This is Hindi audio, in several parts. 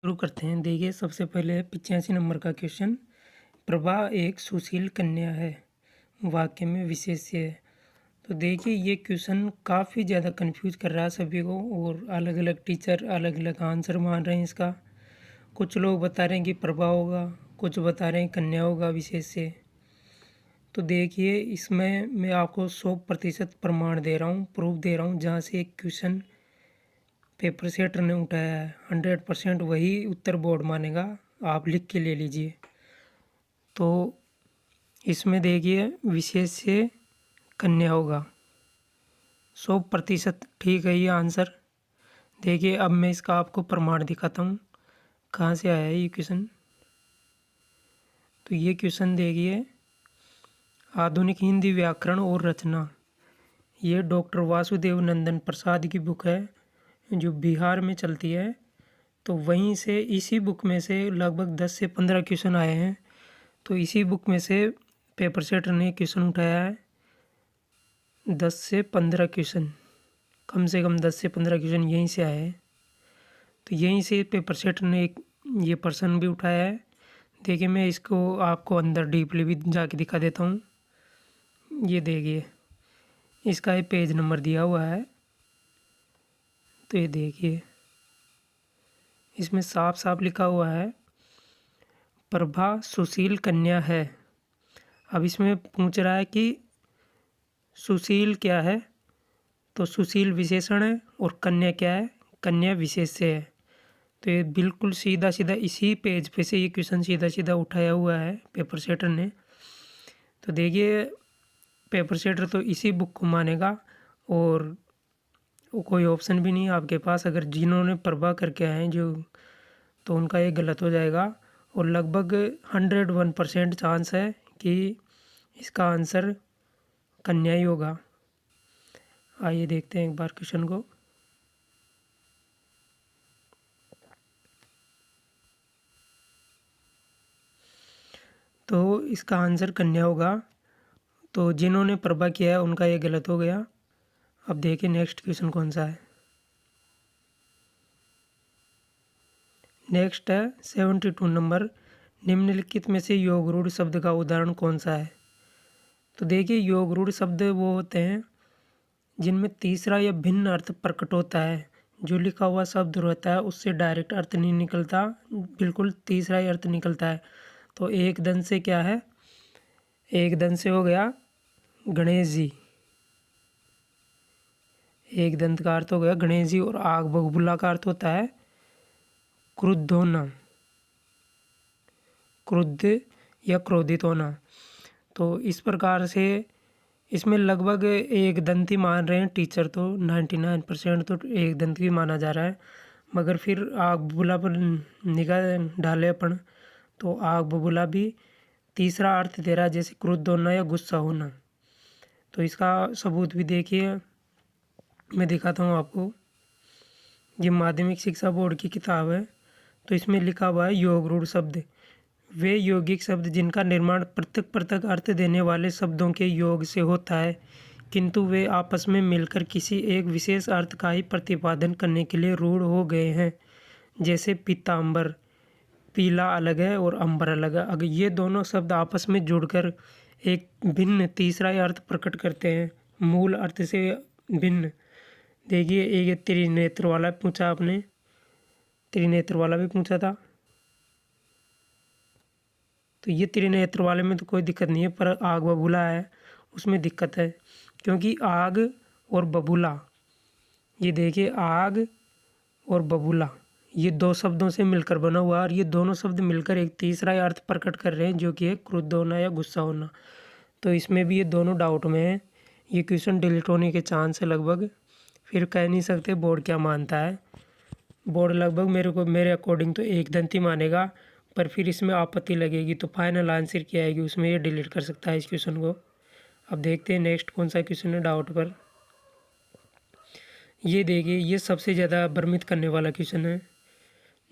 शुरू करते हैं। देखिए, सबसे पहले 85 नंबर का क्वेश्चन। प्रभा एक सुशील कन्या है, वाक्य में विशेष्य है। तो देखिए, ये क्वेश्चन काफ़ी ज़्यादा कंफ्यूज कर रहा है सभी को, और अलग अलग टीचर अलग अलग आंसर मान रहे हैं इसका। कुछ लोग बता रहे हैं कि प्रभा होगा, कुछ बता रहे हैं कन्या होगा विशेष्य। तो देखिए, इसमें मैं आपको 100% प्रमाण दे रहा हूँ, प्रूफ दे रहा हूँ, जहाँ से एक क्वेश्चन पेपर सेटर ने उठाया है 100% वही उत्तर बोर्ड मानेगा। आप लिख के ले लीजिए। तो इसमें देखिए, विशेष से कन्या होगा, 100% ठीक है ये आंसर। देखिए, अब मैं इसका आपको प्रमाण दिखाता हूँ कहाँ से आया है ये क्वेश्चन। तो ये क्वेश्चन देखिए, आधुनिक हिंदी व्याकरण और रचना, ये डॉक्टर वासुदेव नंदन प्रसाद की बुक है जो बिहार में चलती है। तो वहीं से इसी बुक में से लगभग 10 से 15 क्वेश्चन आए हैं। तो इसी बुक में से पेपर सेटर ने क्वेश्चन उठाया है 10 से 15 क्वेश्चन, कम से कम 10 से 15 क्वेश्चन यहीं से आए हैं। तो यहीं से पेपर सेटर ने एक ये प्रश्न भी उठाया है। देखिए, मैं इसको आपको अंदर डीपली भी जाके दिखा देता हूँ। ये देखिए, इसका ये पेज नंबर दिया हुआ है। तो ये देखिए, इसमें साफ साफ लिखा हुआ है प्रभा सुशील कन्या है। अब इसमें पूछ रहा है कि सुशील क्या है, तो सुशील विशेषण है और कन्या क्या है, कन्या विशेष्य है। तो ये बिल्कुल सीधा सीधा इसी पेज पे से ये क्वेश्चन सीधा सीधा उठाया हुआ है पेपर सेटर ने। तो देखिए, पेपर सेटर तो इसी बुक को मानेगा और कोई ऑप्शन भी नहीं है आपके पास। अगर जिन्होंने प्रभा करके आए हैं जो, तो उनका ये गलत हो जाएगा। और लगभग 101% चांस है कि इसका आंसर कन्या ही होगा। आइए देखते हैं एक बार क्वेश्चन को। तो इसका आंसर कन्या होगा। तो जिन्होंने प्रभा किया है उनका ये गलत हो गया। अब देखिए नेक्स्ट क्वेश्चन कौन सा है। नेक्स्ट है 72 नंबर। निम्नलिखित में से योग रूढ़ शब्द का उदाहरण कौन सा है। तो देखिए, योग रूढ़ शब्द वो होते हैं जिनमें तीसरा या भिन्न अर्थ प्रकट होता है। जो लिखा हुआ शब्द रहता है उससे डायरेक्ट अर्थ नहीं निकलता, बिल्कुल तीसरा ही अर्थ निकलता है। तो एक दंत से क्या है, एक दंत से हो गया गणेश जी, एक दंत का अर्थ हो गया गणेश जी। और आग बबूला का अर्थ होता है क्रुद्ध होना, क्रुद्ध या क्रोधित होना। तो इस प्रकार से इसमें लगभग एक दंत ही मान रहे हैं टीचर, तो 99% तो एक दंत ही माना जा रहा है। मगर फिर आग बबूला पर निगाह डाले अपन, तो आग बबूला भी तीसरा अर्थ दे रहा है, जैसे क्रुद्ध होना या गुस्सा होना। तो इसका सबूत भी देखिए, मैं दिखाता हूँ आपको। ये माध्यमिक शिक्षा बोर्ड की किताब है। तो इसमें लिखा हुआ है योग रूढ़ शब्द वे यौगिक शब्द जिनका निर्माण पृथक पृथक अर्थ देने वाले शब्दों के योग से होता है, किंतु वे आपस में मिलकर किसी एक विशेष अर्थ का ही प्रतिपादन करने के लिए रूढ़ हो गए हैं। जैसे पीताम्बर, पीला अलग है और अंबर अलग है। अगर ये दोनों शब्द आपस में जुड़कर एक भिन्न तीसरा ही अर्थ प्रकट करते हैं, मूल अर्थ से भिन्न। देखिए, एक त्रिनेत्र वाला पूछा आपने, त्रिनेत्र वाला भी पूछा था। तो ये त्रिनेत्र वाले में तो कोई दिक्कत नहीं है, पर आग बबूला है उसमें दिक्कत है। क्योंकि आग और बबूला, ये देखिए आग और बबूला ये दो शब्दों से मिलकर बना हुआ है, और ये दोनों शब्द मिलकर एक तीसरा अर्थ प्रकट कर रहे हैं जो कि है क्रुद्ध होना या गुस्सा होना। तो इसमें भी ये दोनों डाउट में है। ये क्वेश्चन डिलीट होने के चांस है लगभग। फिर कह नहीं सकते बोर्ड क्या मानता है। बोर्ड लगभग मेरे अकॉर्डिंग तो एक दंती मानेगा, पर फिर इसमें आपत्ति लगेगी तो फाइनल आंसर क्या आएगी उसमें ये डिलीट कर सकता है इस क्वेश्चन को। अब देखते हैं नेक्स्ट कौन सा क्वेश्चन है डाउट पर। ये देखिए, ये सबसे ज़्यादा भ्रमित करने वाला क्वेश्चन है।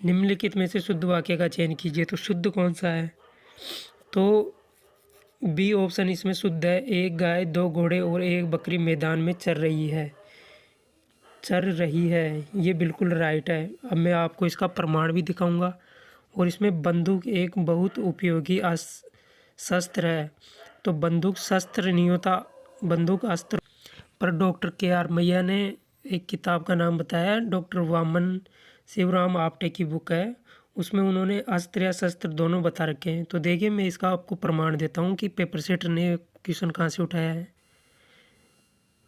निम्नलिखित में से शुद्ध वाक्य का चयन कीजिए। तो शुद्ध कौन सा है, तो बी ऑप्शन इसमें शुद्ध है। एक गाय, दो घोड़े और एक बकरी मैदान में चर रही है। चर रही है, ये बिल्कुल राइट है। अब मैं आपको इसका प्रमाण भी दिखाऊंगा। और इसमें बंदूक एक बहुत उपयोगी शस्त्र है। तो बंदूक शस्त्र नहीं होता, बंदूक अस्त्र। पर डॉक्टर KR मैया ने एक किताब का नाम बताया, डॉक्टर वामन शिवराम आपटे की बुक है, उसमें उन्होंने अस्त्र या शस्त्र दोनों बता रखे हैं। तो देखिए मैं इसका आपको प्रमाण देता हूँ कि पेपर सेटर ने क्वेश्चन कहाँ से उठाया है।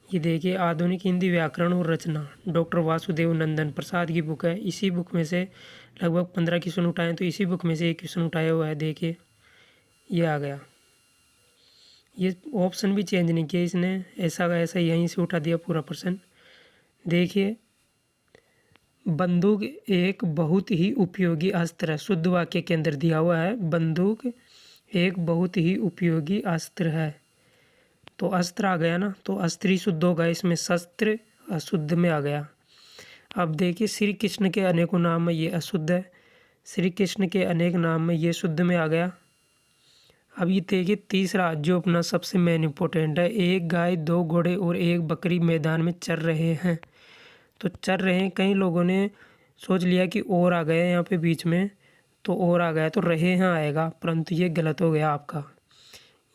ये देखिए, आधुनिक हिंदी व्याकरण और रचना, डॉक्टर वासुदेव नंदन प्रसाद की बुक है। इसी बुक में से लगभग 15 क्वेश्चन उठाए, तो इसी बुक में से एक क्वेश्चन उठाया हुआ है। देखिए ये आ गया, ये ऑप्शन भी चेंज नहीं किया इसने, ऐसा का ऐसा यहीं से उठा दिया पूरा प्रश्न। देखिए, बंदूक एक बहुत ही उपयोगी अस्त्र है, शुद्ध वाक्य के अंदर दिया हुआ है, बंदूक एक बहुत ही उपयोगी अस्त्र है। तो अस्त्र आ गया ना, तो अस्त्र ही शुद्ध होगा, इसमें शस्त्र अशुद्ध में आ गया। अब देखिए, श्री कृष्ण के अनेकों नाम में ये अशुद्ध है, श्री कृष्ण के अनेक नाम में ये शुद्ध में आ गया। अब ये देखिए तीसरा जो अपना सबसे मेन इम्पोर्टेंट है, एक गाय, 2 घोड़े और 1 बकरी मैदान में चर रहे हैं। तो चर रहे हैं, कई लोगों ने सोच लिया कि और आ गया यहाँ पे बीच में, तो और आ गया तो रहे हैं आएगा, परंतु ये गलत हो गया आपका।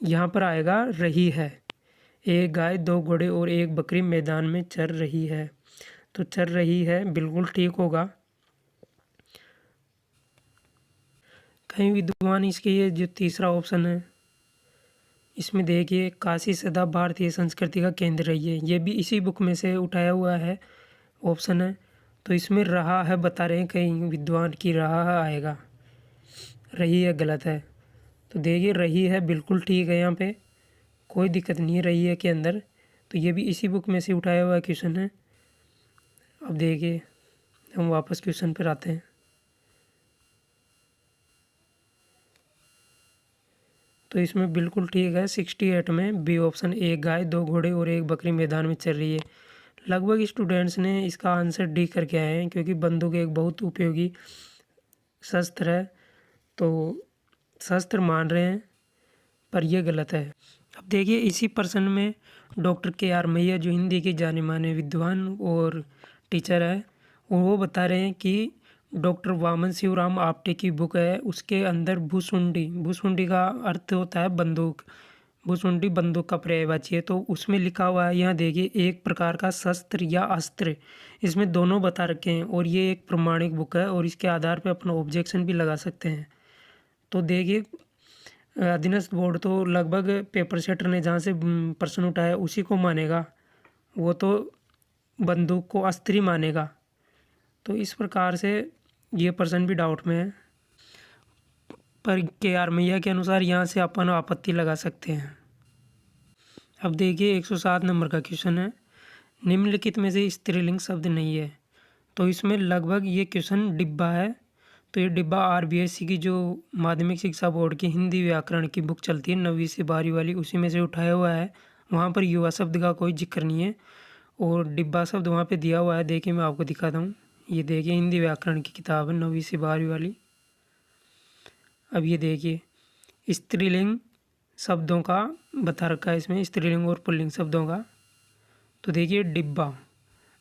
यहाँ पर आएगा रही है, एक गाय, 2 घोड़े और 1 बकरी मैदान में चर रही है। तो चर रही है बिल्कुल ठीक होगा। कई विद्वान इसके ये जो तीसरा ऑप्शन है, इसमें देखिए काशी सदा भारतीय संस्कृति का केंद्र रही है, ये भी इसी बुक में से उठाया हुआ है ऑप्शन है। तो इसमें रहा है बता रहे हैं कई विद्वान की रहा आएगा, रही है गलत है। तो देखिए रही है बिल्कुल ठीक है, यहाँ पे कोई दिक्कत नहीं है रही है के अंदर। तो ये भी इसी बुक में से उठाया हुआ क्वेश्चन है। अब देखिए हम वापस क्वेश्चन पर आते हैं। तो इसमें बिल्कुल ठीक है 68 में बी ऑप्शन, एक गाय, 2 घोड़े और 1 बकरी मैदान में चल रही है। लगभग स्टूडेंट्स ने इसका आंसर डी करके आए हैं, क्योंकि बंदूक एक बहुत उपयोगी शस्त्र है, तो शस्त्र मान रहे हैं, पर यह गलत है। अब देखिए इसी प्रश्न में डॉक्टर KR मैया जो हिंदी के जाने माने विद्वान और टीचर है, वो बता रहे हैं कि डॉक्टर वामन शिवराम आपटे की बुक है, उसके अंदर भूसुंडी, भूसुंडी का अर्थ होता है बंदूक, भूसुंडी बंदूक का पर्यायवाची है। तो उसमें लिखा हुआ है, यहाँ देखिए, एक प्रकार का शस्त्र या अस्त्र, इसमें दोनों बता रखे हैं। और ये एक प्रमाणिक बुक है, और इसके आधार पर अपना ऑब्जेक्शन भी लगा सकते हैं। तो देखिए अधीनस्थ बोर्ड तो लगभग पेपर सेटर ने जहाँ से प्रश्न उठाया उसी को मानेगा, वो तो बंदूक को अस्त्र ही मानेगा। तो इस प्रकार से ये प्रश्न भी डाउट में है, पर KR मैया के अनुसार यहाँ से अपन आपत्ति लगा सकते हैं। अब देखिए 107 नंबर का क्वेश्चन है, निम्नलिखित में से स्त्रीलिंग शब्द नहीं है। तो इसमें लगभग ये क्वेश्चन डिब्बा है। तो ये डिब्बा RBSC की जो माध्यमिक शिक्षा बोर्ड की हिंदी व्याकरण की बुक चलती है 9वीं से 12वीं वाली, उसी में से उठाया हुआ है। वहाँ पर युवा शब्द का कोई जिक्र नहीं है, और डिब्बा शब्द वहाँ पे दिया हुआ है। देखिए मैं आपको दिखाता हूँ, ये देखिए हिंदी व्याकरण की किताब है 9वीं से 12वीं वाली। अब ये देखिए स्त्रीलिंग शब्दों का बता रखा है इसमें, स्त्रीलिंग और पुल्लिंग शब्दों का। तो देखिए डिब्बा,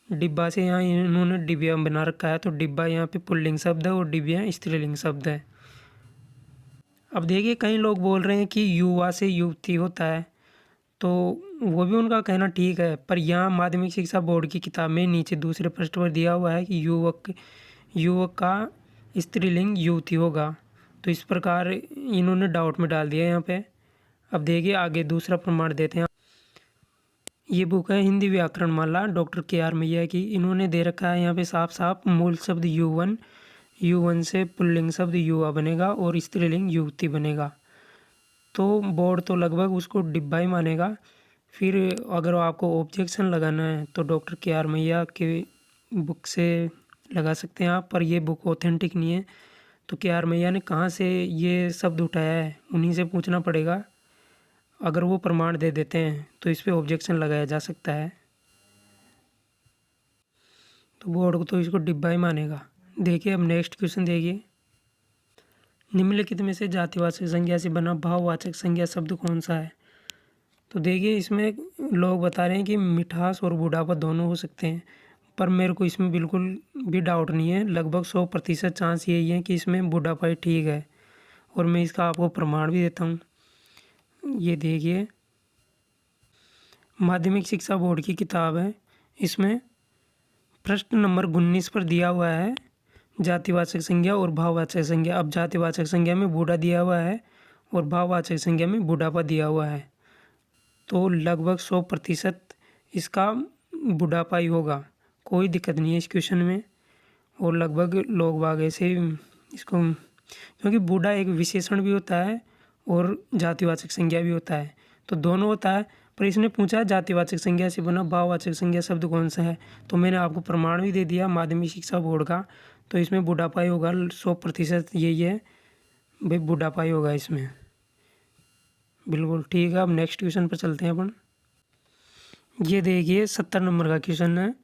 डिब्बा से यहाँ इन्होंने डिबिया बना रखा है, तो डिब्बा यहाँ पे पुल्लिंग शब्द है और डिबिया स्त्रीलिंग शब्द है। अब देखिए कई लोग बोल रहे हैं कि युवा से युवती होता है, तो वो भी उनका कहना ठीक है, पर यहाँ माध्यमिक शिक्षा बोर्ड की किताब में नीचे दूसरे पृष्ठ पर दिया हुआ है कि युवक का स्त्रीलिंग युवती होगा। तो इस प्रकार इन्होंने डाउट में डाल दिया यहाँ पे। अब देखिए आगे दूसरा प्रमाण देते हैं। ये बुक है हिंदी व्याकरण माला डॉक्टर KR मैया की, इन्होंने दे रखा है यहाँ पे साफ साफ मूल शब्द युवन से पुल्लिंग शब्द युवा बनेगा और स्त्रीलिंग युवती बनेगा। तो बोर्ड तो लगभग उसको डिब्बा ही मानेगा। फिर अगर आपको ऑब्जेक्शन लगाना है तो डॉक्टर KR मैया के बुक से लगा सकते हैं आप, पर ये बुक ऑथेंटिक नहीं है। तो KR मैया ने कहाँ से ये शब्द उठाया है उन्हीं से पूछना पड़ेगा। अगर वो प्रमाण दे देते हैं तो इस पर ऑब्जेक्शन लगाया जा सकता है। तो बोर्ड को तो इसको डिब्बा ही मानेगा। देखिए अब नेक्स्ट क्वेश्चन देखिए, निम्नलिखित में से जातिवाचक संज्ञा से बना भाववाचक संज्ञा शब्द कौन सा है। तो देखिए इसमें लोग बता रहे हैं कि मिठास और बुढ़ापा दोनों हो सकते हैं। पर मेरे को इसमें बिल्कुल भी डाउट नहीं है। लगभग 100% चांस यही है कि इसमें बुढ़ापा ठीक है, और मैं इसका आपको प्रमाण भी देता हूँ। ये देखिए, माध्यमिक शिक्षा बोर्ड की किताब है। इसमें प्रश्न नंबर 19 पर दिया हुआ है जातिवाचक संज्ञा और भाववाचक संज्ञा। अब जातिवाचक संज्ञा में बूढ़ा दिया हुआ है और भाववाचक संज्ञा में बुढ़ापा दिया हुआ है, तो लगभग 100% इसका बुढ़ापा ही होगा। कोई दिक्कत नहीं है इस क्वेश्चन में। और लगभग लोग बाग ऐसे इसको, क्योंकि बूढ़ा एक विशेषण भी होता है और जातिवाचक संज्ञा भी होता है, तो दोनों होता है। पर इसने पूछा जातिवाचक संज्ञा से बना भाववाचक संज्ञा शब्द कौन सा है, तो मैंने आपको प्रमाण भी दे दिया माध्यमिक शिक्षा बोर्ड का। तो इसमें बुढ़ापा ही होगा, 100% यही है भाई, बुढ़ापा ही होगा इसमें। बिल्कुल ठीक है। अब नेक्स्ट क्वेश्चन पर चलते हैं अपन। ये देखिए 70 नंबर का क्वेश्चन है।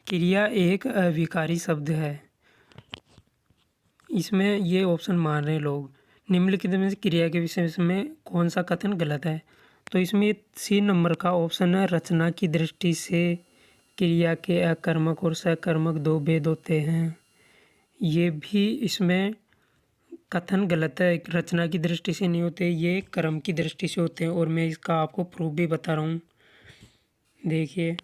क्रिया एक अविकारी शब्द है। इसमें ये ऑप्शन मान रहे हैं लोग, निम्नलिखित में से क्रिया के विषय में कौन सा कथन गलत है। तो इसमें सी नंबर का ऑप्शन है, रचना की दृष्टि से क्रिया के अकर्मक और सकर्मक दो भेद होते हैं। ये भी इसमें कथन गलत है। रचना की दृष्टि से नहीं होते, ये कर्म की दृष्टि से होते हैं, और मैं इसका आपको प्रूफ भी बता रहा हूँ। देखिए,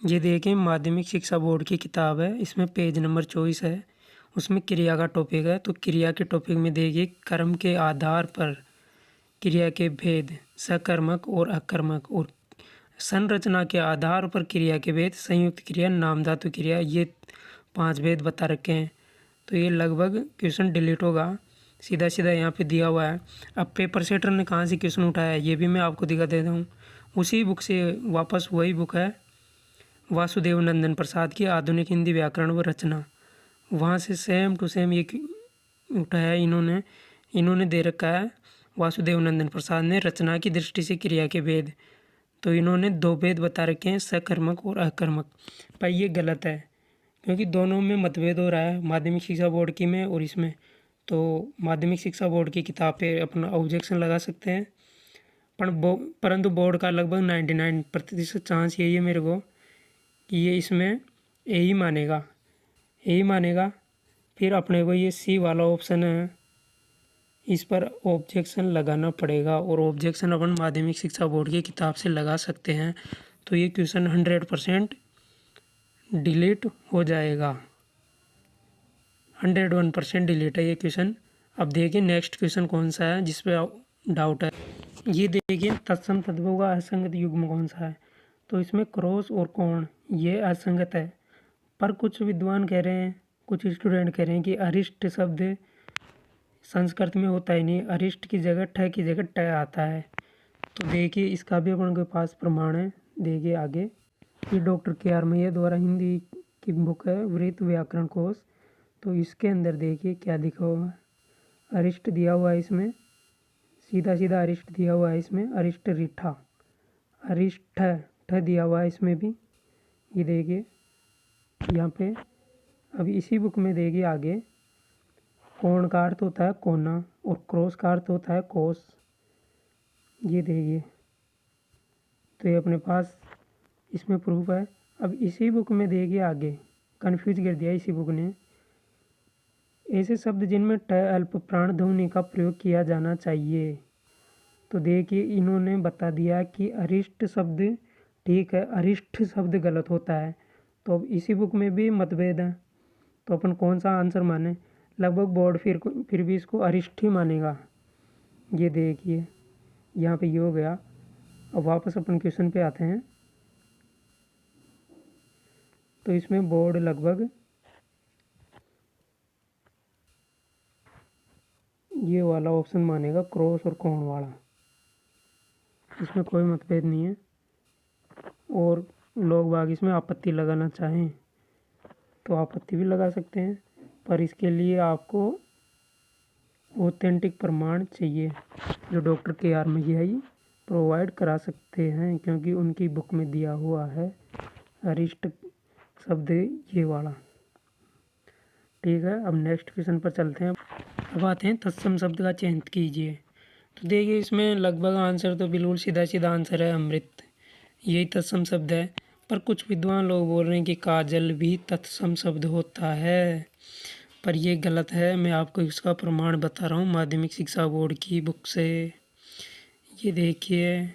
ये देखिए माध्यमिक शिक्षा बोर्ड की किताब है। इसमें पेज नंबर 24 है। उसमें क्रिया का टॉपिक है। तो क्रिया के टॉपिक में देखिए, कर्म के आधार पर क्रिया के भेद सकर्मक और अकर्मक, और संरचना के आधार पर क्रिया के भेद संयुक्त क्रिया नाम धातु क्रिया, ये 5 भेद बता रखे हैं। तो ये लगभग क्वेश्चन डिलीट होगा, सीधा सीधा यहाँ पे दिया हुआ है। अब पेपर सेटर ने कहाँ से क्वेश्चन उठाया है ये भी मैं आपको दिखा देता हूँ। उसी बुक से वापस, वही बुक है वासुदेव नंदन प्रसाद की आधुनिक हिंदी व्याकरण व रचना, वहाँ से सेम टू सेम ये उठाया है इन्होंने दे रखा है वासुदेव नंदन प्रसाद ने, रचना की दृष्टि से क्रिया के भेद। तो इन्होंने 2 भेद बता रखे हैं, सकर्मक और अकर्मक। पर ये गलत है, क्योंकि दोनों में मतभेद हो रहा है, माध्यमिक शिक्षा बोर्ड की में और इसमें। तो माध्यमिक शिक्षा बोर्ड की किताब पे अपना ऑब्जेक्शन लगा सकते हैं, परंतु बोर्ड का लगभग 99% चांस यही है मेरे को कि ये इसमें यही मानेगा। फिर अपने को ये सी वाला ऑप्शन है, इस पर ऑब्जेक्शन लगाना पड़ेगा, और ऑब्जेक्शन अपन माध्यमिक शिक्षा बोर्ड की किताब से लगा सकते हैं। तो ये क्वेश्चन 100% डिलीट हो जाएगा। 101% डिलीट है ये क्वेश्चन। अब देखिए नेक्स्ट क्वेश्चन कौन सा है जिस पे डाउट है। ये देखिए तत्सम तद्भव का असंगत युग्म कौन सा है। तो इसमें क्रॉस और कोण ये असंगत है, पर कुछ विद्वान कह रहे हैं, कुछ स्टूडेंट कह रहे हैं कि अरिष्ट शब्द संस्कृत में होता ही नहीं, अरिष्ट की जगह ठ की जगह ट आता है। तो देखिए इसका भी अपन के पास प्रमाण है। देखिए आगे, ये डॉक्टर KR मैया द्वारा हिंदी की बुक है वृत्त व्याकरण कोश। तो इसके अंदर देखिए क्या लिखा हुआ है, अरिष्ट दिया हुआ है इसमें, सीधा अरिष्ट दिया हुआ है इसमें, अरिष्ट रिठा, अरिष्ट ठ दिया हुआ है इसमें भी। ये देखिए यहाँ पे। अब इसी बुक में देखिए आगे, कोण का अर्थ होता है कोना और क्रॉस का अर्थ होता है कोस। ये देखिए, तो ये अपने पास इसमें प्रूफ है। अब इसी बुक में देखिए आगे, कंफ्यूज कर दिया इसी बुक ने, ऐसे शब्द जिनमें ट अल्प प्राण ध्वनि का प्रयोग किया जाना चाहिए। तो देखिए इन्होंने बता दिया कि अरिष्ट शब्द ठीक है, अरिष्ट शब्द गलत होता है। तो अब इसी बुक में भी मतभेद है, तो अपन कौन सा आंसर माने। लगभग बोर्ड फिर भी इसको अरिष्ट ही मानेगा। ये देखिए यहाँ पे ये हो गया। अब वापस अपन क्वेश्चन पे आते हैं। तो इसमें बोर्ड लगभग ये वाला ऑप्शन मानेगा, क्रॉस और कोण वाला, इसमें कोई मतभेद नहीं है। और लोग बाग इसमें आपत्ति लगाना चाहें तो आपत्ति भी लगा सकते हैं, पर इसके लिए आपको ऑथेंटिक प्रमाण चाहिए, जो डॉक्टर KR मैया ही प्रोवाइड करा सकते हैं, क्योंकि उनकी बुक में दिया हुआ है अरिष्ट शब्द ये वाला। ठीक है, अब नेक्स्ट क्वेश्चन पर चलते हैं। अब आते हैं तत्सम शब्द का चयन कीजिए। तो देखिए इसमें लगभग आंसर तो बिल्कुल सीधा आंसर है, अमृत, यही तत्सम शब्द है। पर कुछ विद्वान लोग बोल रहे हैं कि काजल भी तत्सम शब्द होता है, पर ये गलत है। मैं आपको इसका प्रमाण बता रहा हूँ माध्यमिक शिक्षा बोर्ड की बुक से। ये देखिए,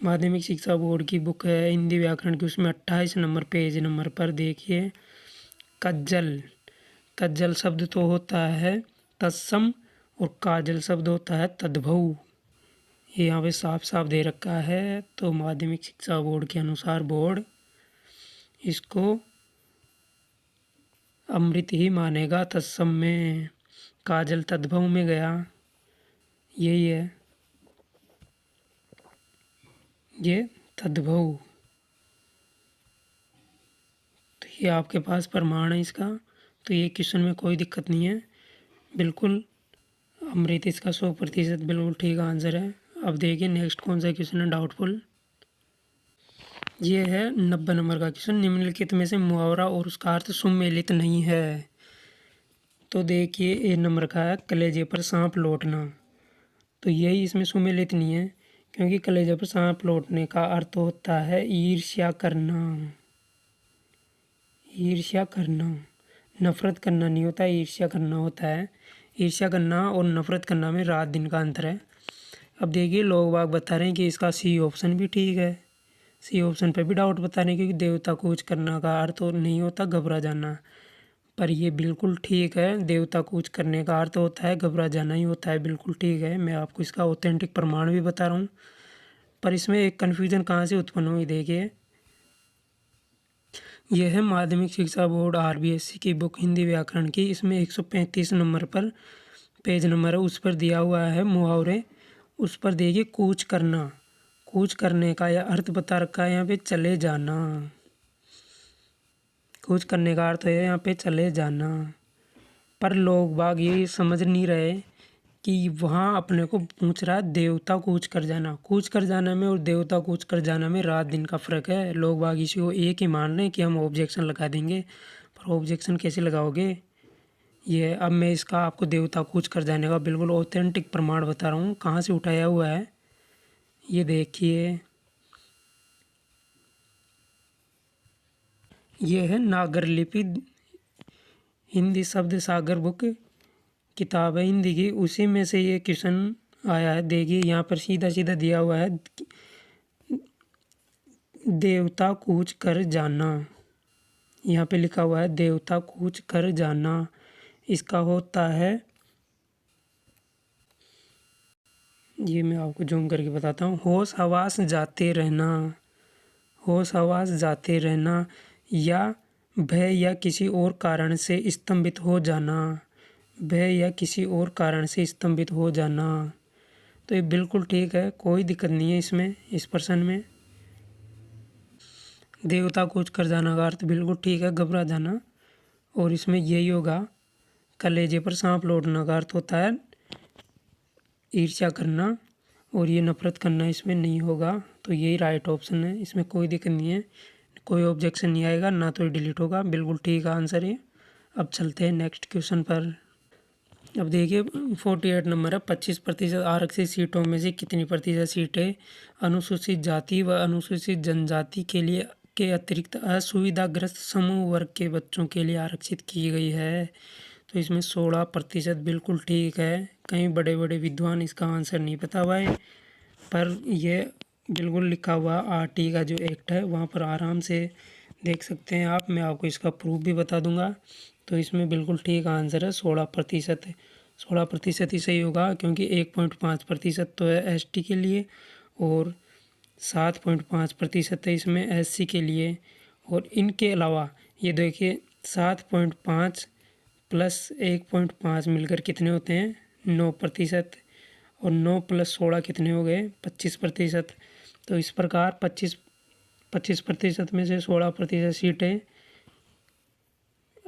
माध्यमिक शिक्षा बोर्ड की बुक है हिंदी व्याकरण की, उसमें 28 नंबर पेज नंबर पर देखिए, कज्जल, कज्जल शब्द तो होता है तत्सम और काजल शब्द होता है तद्भव। ये यहाँ पे साफ साफ दे रखा है। तो माध्यमिक शिक्षा बोर्ड के अनुसार बोर्ड इसको अमृत ही मानेगा तत्सम में, काजल तद्भव में गया, यही है, ये तद्भव। तो ये आपके पास प्रमाण है इसका। तो ये क्वेश्चन में कोई दिक्कत नहीं है, बिल्कुल अमृत इसका 100% बिल्कुल ठीक आंसर है। अब देखिए नेक्स्ट कौन सा क्वेश्चन है डाउटफुल। ये है 90 नंबर का क्वेश्चन, निम्नलिखित में से मुहावरा और उसका अर्थ सुमेलित नहीं है। तो देखिए ए नंबर का है कलेजे पर सांप लौटना। तो यही इसमें सुमेलित नहीं है, क्योंकि कलेजे पर सांप लौटने का अर्थ होता है ईर्ष्या करना। ईर्ष्या करना, नफरत करना नहीं होता, ईर्ष्या करना होता है। ईर्ष्या करना और नफरत करना में रात दिन का अंतर है। अब देखिए लोग बाग बता रहे हैं कि इसका सी ऑप्शन भी ठीक है। सी ऑप्शन पे भी डाउट बता रहे हैं, क्योंकि देवता कूच करना का अर्थ तो नहीं होता घबरा जाना, पर ये बिल्कुल ठीक है। देवता कूच करने का अर्थ होता है घबरा जाना ही होता है, बिल्कुल ठीक है। मैं आपको इसका ऑथेंटिक प्रमाण भी बता रहा हूँ। पर इसमें एक कन्फ्यूजन कहाँ से उत्पन्न हुई, देखिए यह है माध्यमिक शिक्षा बोर्ड आरबीएससी की बुक हिंदी व्याकरण की। इसमें 135 नंबर पर पेज नंबर है, उस पर दिया हुआ है मुहावरे। उस पर देखिए कूच करना, कूच करने का या अर्थ बता रखा है यहाँ पे चले जाना। कूच करने का अर्थ है यहाँ पे चले जाना। पर लोग बाग ये समझ नहीं रहे कि वहाँ अपने को पूछ रहा है देवता कूच कर जाना। कूच कर जाना में और देवता कूच कर जाना में रात दिन का फ़र्क है। लोग बाग इसी को एक ही मान रहे हैं कि हम ऑब्जेक्शन लगा देंगे, पर ऑब्जेक्शन कैसे लगाओगे। ये अब मैं इसका आपको देवता कूच कर जाने का बिल्कुल ऑथेंटिक प्रमाण बता रहा हूँ, कहाँ से उठाया हुआ है। ये देखिए, ये है नागर लिपि हिंदी शब्द सागर बुक किताब है हिंदी की, उसी में से ये क्वेश्चन आया है। देखिए यहाँ पर सीधा सीधा दिया हुआ है देवता कूच कर जाना। यहाँ पे लिखा हुआ है देवता कूच कर जाना। इसका होता है, ये मैं आपको जूम करके बताता हूँ, होश हवास जाते रहना, होश हवास जाते रहना, या भय या किसी और कारण से स्तंभित हो जाना, भय या किसी और कारण से स्तंभित हो जाना। तो ये बिल्कुल ठीक है, कोई दिक्कत नहीं है इसमें, इस प्रश्न में। देवता कूच कर जाना का अर्थ बिल्कुल ठीक है, घबरा जाना। और इसमें यही होगा, कलेजे पर सांप लौटना का अर्थ होता है ईर्ष्या करना, और ये नफरत करना इसमें नहीं होगा। तो यही राइट ऑप्शन है, इसमें कोई दिक्कत नहीं है, कोई ऑब्जेक्शन नहीं आएगा, ना तो डिलीट होगा, बिल्कुल ठीक आंसर है। अब चलते हैं नेक्स्ट क्वेश्चन पर। अब देखिए 48 नंबर है, 25% आरक्षित सीटों में से कितनी प्रतिशत सीटें अनुसूचित जाति व अनुसूचित जनजाति के लिए के अतिरिक्त असुविधाग्रस्त समूह वर्ग के बच्चों के लिए आरक्षित की गई है। तो इसमें 16% बिल्कुल ठीक है। कई बड़े बड़े विद्वान इसका आंसर नहीं पता हुआ है, पर यह बिल्कुल लिखा हुआ आरटी का जो एक्ट है वहाँ पर आराम से देख सकते हैं आप। मैं आपको इसका प्रूफ भी बता दूंगा। तो इसमें बिल्कुल ठीक आंसर है 16%। 16% ही सही होगा, क्योंकि 1.5% तो है एसटी के लिए और 7.5% है इसमें एससी के लिए। और इनके अलावा ये देखिए 7.5 प्लस 1.5 मिलकर कितने होते हैं 9%, और 9 प्लस 16 कितने हो गए 25%। तो इस प्रकार 25% में से 16% सीटें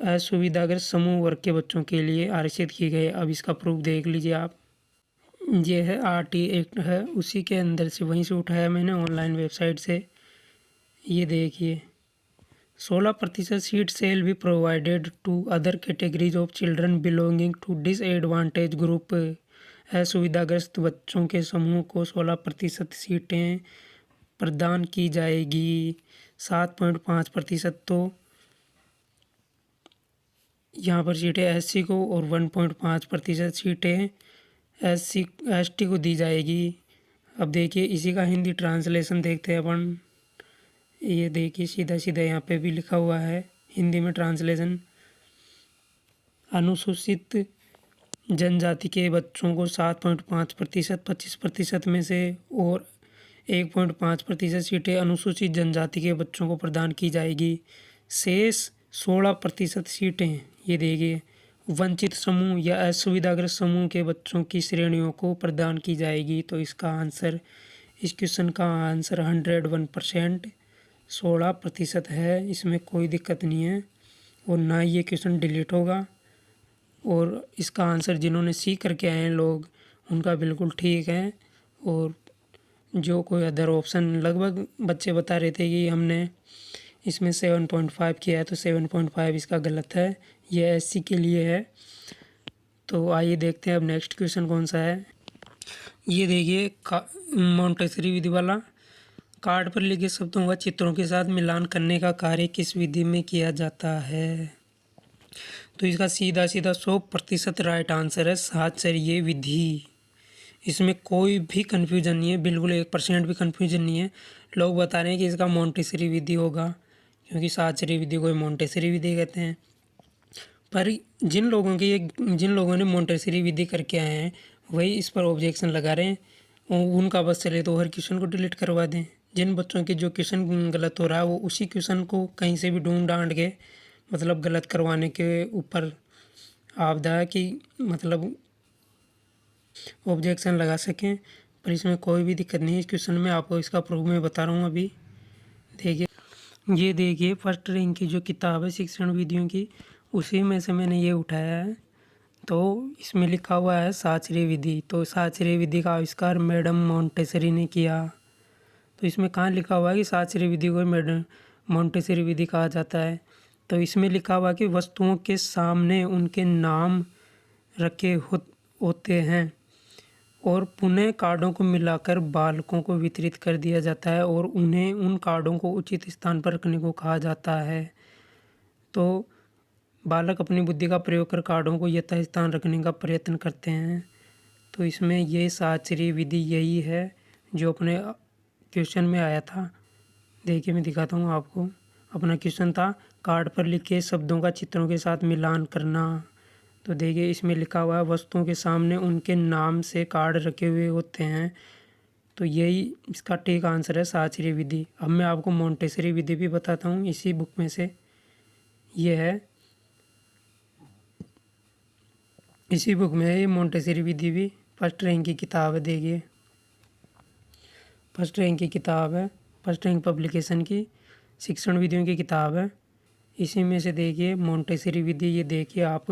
असुविधाग्रस्त समूह वर्ग के बच्चों के लिए आरक्षित की गई। अब इसका प्रूफ देख लीजिए आप। ये है आरटी एक्ट है, उसी के अंदर से वहीं से उठाया मैंने ऑनलाइन वेबसाइट से। ये देखिए 16% सीट सेल भी provided to other categories of children belonging to disadvantage group. असुविधाग्रस्त बच्चों के समूह को 16% सीटें प्रदान की जाएगी। 7.5% तो यहाँ पर सीटें एससी को और 1.5% सीटें एसटी को दी जाएगी। अब देखिए इसी का हिंदी ट्रांसलेशन देखते हैं अपन। ये देखिए सीधा सीधा यहाँ पे भी लिखा हुआ है हिंदी में ट्रांसलेशन। अनुसूचित जनजाति के बच्चों को 7.5% 25% में से और 1.5% सीटें अनुसूचित जनजाति के बच्चों को प्रदान की जाएगी। शेष 16% सीटें ये देखिए वंचित समूह या असुविधाग्रस्त समूह के बच्चों की श्रेणियों को प्रदान की जाएगी। तो इसका आंसर, इस क्वेश्चन का आंसर 101% 16% है। इसमें कोई दिक्कत नहीं है और ना ये क्वेश्चन डिलीट होगा। और इसका आंसर जिन्होंने सी करके आए हैं लोग, उनका बिल्कुल ठीक है। और जो कोई अदर ऑप्शन लगभग बच्चे बता रहे थे कि हमने इसमें 7.5 किया है, तो 7.5 इसका गलत है, ये एससी के लिए है। तो आइए देखते हैं अब नेक्स्ट क्वेश्चन कौन सा है। ये देखिए मोंटेसरी विधि वाला। कार्ड पर लिखे शब्दों का चित्रों के साथ मिलान करने का कार्य किस विधि में किया जाता है? तो इसका सीधा सीधा 100% राइट आंसर है साहचर्य विधि। इसमें कोई भी कन्फ्यूजन नहीं है, बिल्कुल 1% भी कन्फ्यूजन नहीं है। लोग बता रहे हैं कि इसका मोंटेसरी विधि होगा, क्योंकि साहचर्य विधि को मोंटेसरी विधि कहते हैं। पर जिन लोगों ने मोंटेसरी विधि करके आए हैं वही इस पर ऑब्जेक्शन लगा रहे हैं। उनका बस चले तो हर क्वेश्चन को डिलीट करवा दें। जिन बच्चों के जो क्वेश्चन गलत हो रहा है वो उसी क्वेश्चन को कहीं से भी ढूंढ डांट के मतलब गलत करवाने के ऊपर आपदा है कि मतलब ऑब्जेक्शन लगा सकें। पर इसमें कोई भी दिक्कत नहीं है। इस क्वेश्चन में आपको इसका प्रूफ मैं बता रहा हूँ अभी। देखिए ये देखिए फर्स्ट रैंक की जो किताब है शिक्षण विधियों की, उसी में से मैंने ये उठाया है। तो इसमें लिखा हुआ है साहचर्य विधि। तो साहचर्य विधि का आविष्कार मैडम मोंटेसरी ने किया। तो इसमें कहाँ लिखा हुआ है कि साहचर्य विधि को मैडम मोंटेसरी विधि कहा जाता है? तो इसमें लिखा हुआ कि वस्तुओं के सामने उनके नाम रखे होते हैं और पुनः कार्डों को मिलाकर बालकों को वितरित कर दिया जाता है और उन्हें उन कार्डों को उचित स्थान पर रखने को कहा जाता है। तो बालक अपनी बुद्धि का प्रयोग कर कार्डों को यथास्थान रखने का प्रयत्न करते हैं। तो इसमें ये साहचर्य विधि यही है जो अपने क्वेश्चन में आया था। देखिए मैं दिखाता हूँ आपको। अपना क्वेश्चन था कार्ड पर लिखे शब्दों का चित्रों के साथ मिलान करना। तो देखिए इसमें लिखा हुआ है वस्तुओं के सामने उनके नाम से कार्ड रखे हुए होते हैं। तो यही इसका ठीक आंसर है साहचर्य विधि। अब मैं आपको मोंटेसरी विधि भी बताता हूँ इसी बुक में से। ये है इसी बुक में है ये मोंटेसरी विधि भी। फर्स्ट रैंक की किताब है। देखिए फर्स्ट रैंक की किताब है, फर्स्ट रैंक पब्लिकेशन की शिक्षण विधियों की किताब है। इसी में से देखिए मोंटेसरी विधि, ये देखिए आप।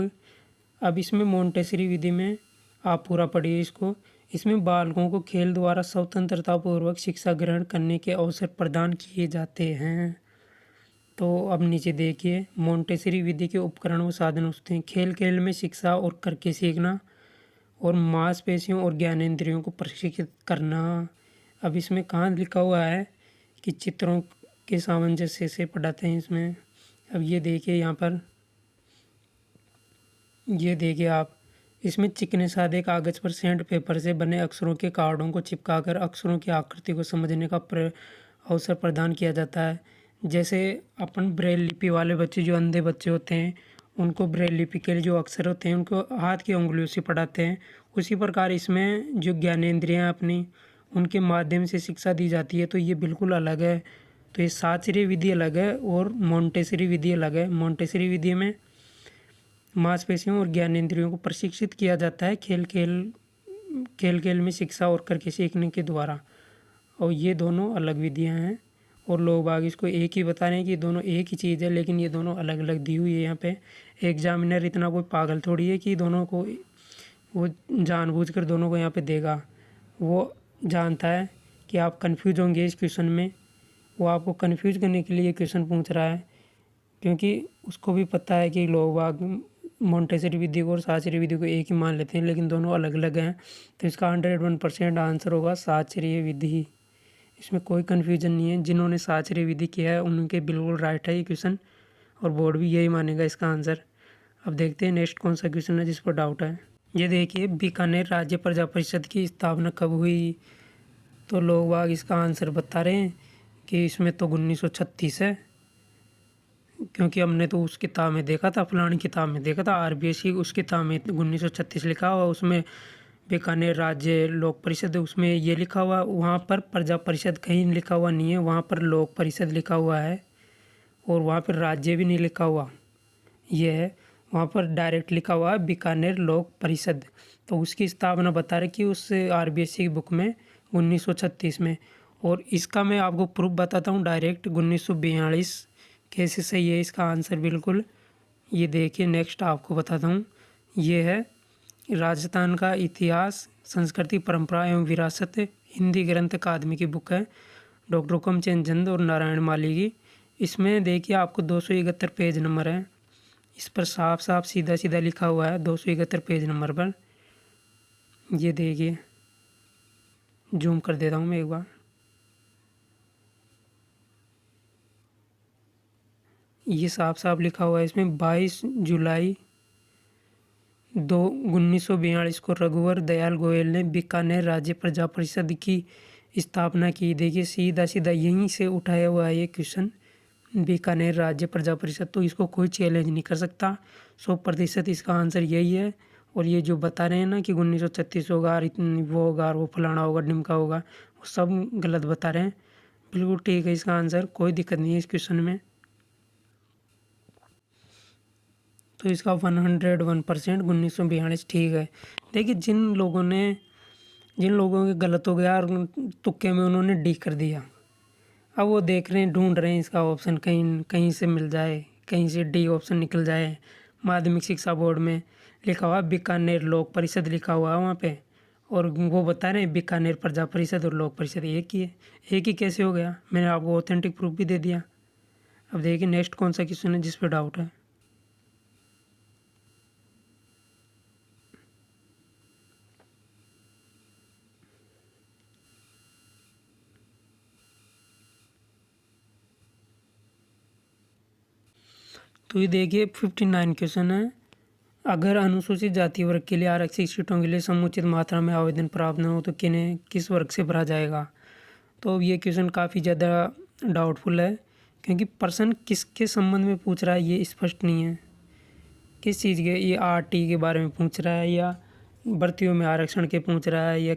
अब इसमें मोंटेसरी विधि में आप पूरा पढ़िए इसको। इसमें बालकों को खेल द्वारा स्वतंत्रतापूर्वक शिक्षा ग्रहण करने के अवसर प्रदान किए जाते हैं। तो अब नीचे देखिए मोंटेसरी विधि के उपकरण और साधन होते हैं। खेल खेल में शिक्षा और करके सीखना और मांसपेशियों और ज्ञानेंद्रियों को प्रशिक्षित करना। अब इसमें कहाँ लिखा हुआ है कि चित्रों के सामंजस्य से पढ़ाते हैं इसमें। अब ये देखिए यहाँ पर, ये देखिए आप, इसमें चिकने सादे कागज़ पर सैंड पेपर से बने अक्षरों के कार्डों को चिपकाकर अक्षरों की आकृति को समझने का अवसर प्रदान किया जाता है। जैसे अपन ब्रेल लिपि वाले बच्चे, जो अंधे बच्चे होते हैं, उनको ब्रेल लिपि के लिए जो अक्षर होते हैं उनको हाथ की उंगलियों से पढ़ाते हैं, उसी प्रकार इसमें जो ज्ञानेंद्रियाँ अपनी उनके माध्यम से शिक्षा दी जाती है। तो ये बिल्कुल अलग है। तो ये साहचर्य विधि अलग है और मोंटेसरी विधि अलग है। मोंटेसरी विधि में मांसपेशियों और ज्ञानेंद्रियों को प्रशिक्षित किया जाता है खेल खेल में शिक्षा और करके सीखने के द्वारा। और ये दोनों अलग विधियां हैं और लोग बाग इसको एक ही बता रहे हैं कि ये दोनों एक ही चीज़ है, लेकिन ये दोनों अलग अलग दी हुई है। यहाँ पे एग्जामिनर इतना कोई पागल थोड़ी है कि दोनों को वो जानबूझकर दोनों को यहाँ पे देगा। वो जानता है कि आप कंफ्यूज होंगे इस क्वेश्चन में, वो आपको कंफ्यूज करने के लिए क्वेश्चन पूछ रहा है, क्योंकि उसको भी पता है कि लोग बाग मोंटेसरी विधि को और साहचर्य विधि को एक ही मान लेते हैं, लेकिन दोनों अलग अलग हैं। तो इसका 101% आंसर होगा साहचर्य विधि। इसमें कोई कन्फ्यूजन नहीं है। जिन्होंने साचर्य विधि किया है उनके बिल्कुल राइट है ये क्वेश्चन, और बोर्ड भी यही मानेगा इसका आंसर। अब देखते हैं नेक्स्ट कौन सा क्वेश्चन है जिस पर डाउट है। ये देखिए, बीकानेर राज्य प्रजा परिषद की स्थापना कब हुई? तो लोग बाग इसका आंसर बता रहे हैं कि इसमें तो 1936 है, क्योंकि हमने तो उस किताब में देखा था, फलानी किताब में देखा था RBS की, उस किताब में 1936 लिखा हुआ, उसमें बीकानेर राज्य लोक परिषद उसमें ये लिखा हुआ, वहाँ पर प्रजा परिषद कहीं लिखा हुआ नहीं है, वहाँ पर लोक परिषद लिखा हुआ है, और वहाँ पर राज्य भी नहीं लिखा हुआ, ये है, वहाँ पर डायरेक्ट लिखा हुआ है बीकानेर लोक परिषद। तो उसकी स्थापना बता रही कि उस RBS की बुक में 1936 में। और इसका मैं आपको प्रूफ बताता हूँ डायरेक्ट, 1942 कैसे सही है इसका आंसर बिल्कुल। ये देखिए नेक्स्ट आपको बताता हूँ। ये है राजस्थान का इतिहास, संस्कृति, परंपरा एवं विरासत, हिंदी ग्रंथ अकादमी की बुक है, डॉक्टर हुक्म चंद चंद और नारायण माली की। इसमें देखिए आपको 271 पेज नंबर है, इस पर साफ साफ सीधा सीधा लिखा हुआ है 271 पेज नंबर पर। ये देखिए, जूम कर देता हूँ मैं एक बार। ये साफ साफ लिखा हुआ है इसमें, 22 जुलाई 1942 को रघुवर दयाल गोयल ने बीकानेर राज्य प्रजा परिषद की स्थापना की। देखिए सीधा सीधा यहीं से उठाया हुआ है ये क्वेश्चन, बीकानेर राज्य प्रजा परिषद, तो इसको कोई चैलेंज नहीं कर सकता। 100% इसका आंसर यही है। और ये जो बता रहे हैं ना कि 1936 होगा, वो होगा, वो फलाना होगा, ढिमका होगा, वो सब गलत बता रहे हैं। बिल्कुल ठीक है इसका आंसर, कोई दिक्कत नहीं है इस क्वेश्चन में। तो इसका 101% 1942 ठीक है। देखिए जिन लोगों के गलत हो गया और तुक्के में उन्होंने डी कर दिया, अब वो देख रहे हैं, ढूंढ रहे हैं इसका ऑप्शन कहीं कहीं से मिल जाए, कहीं से डी ऑप्शन निकल जाए। माध्यमिक शिक्षा बोर्ड में लिखा हुआ बीकानेर लोक परिषद लिखा हुआ है वहाँ पे, और वो बता रहे हैं बीकानेर प्रजा परिषद और लोक परिषद एक ही है। एक ही कैसे हो गया? मैंने आपको ऑथेंटिक प्रूफ भी दे दिया। अब देखिए नेक्स्ट कौन सा क्वेश्चन है जिस पर डाउट है। तो ये देखिए 59 क्वेश्चन है। अगर अनुसूचित जाति वर्ग के लिए आरक्षित सीटों के लिए समुचित मात्रा में आवेदन प्राप्त न हो तो किस वर्ग से भरा जाएगा? तो ये क्वेश्चन काफ़ी ज़्यादा डाउटफुल है, क्योंकि पर्सन किसके संबंध में पूछ रहा है ये स्पष्ट नहीं है। किस चीज़ के, ये RT के बारे में पूछ रहा है, या भर्तियों में आरक्षण के पूछ रहा है, या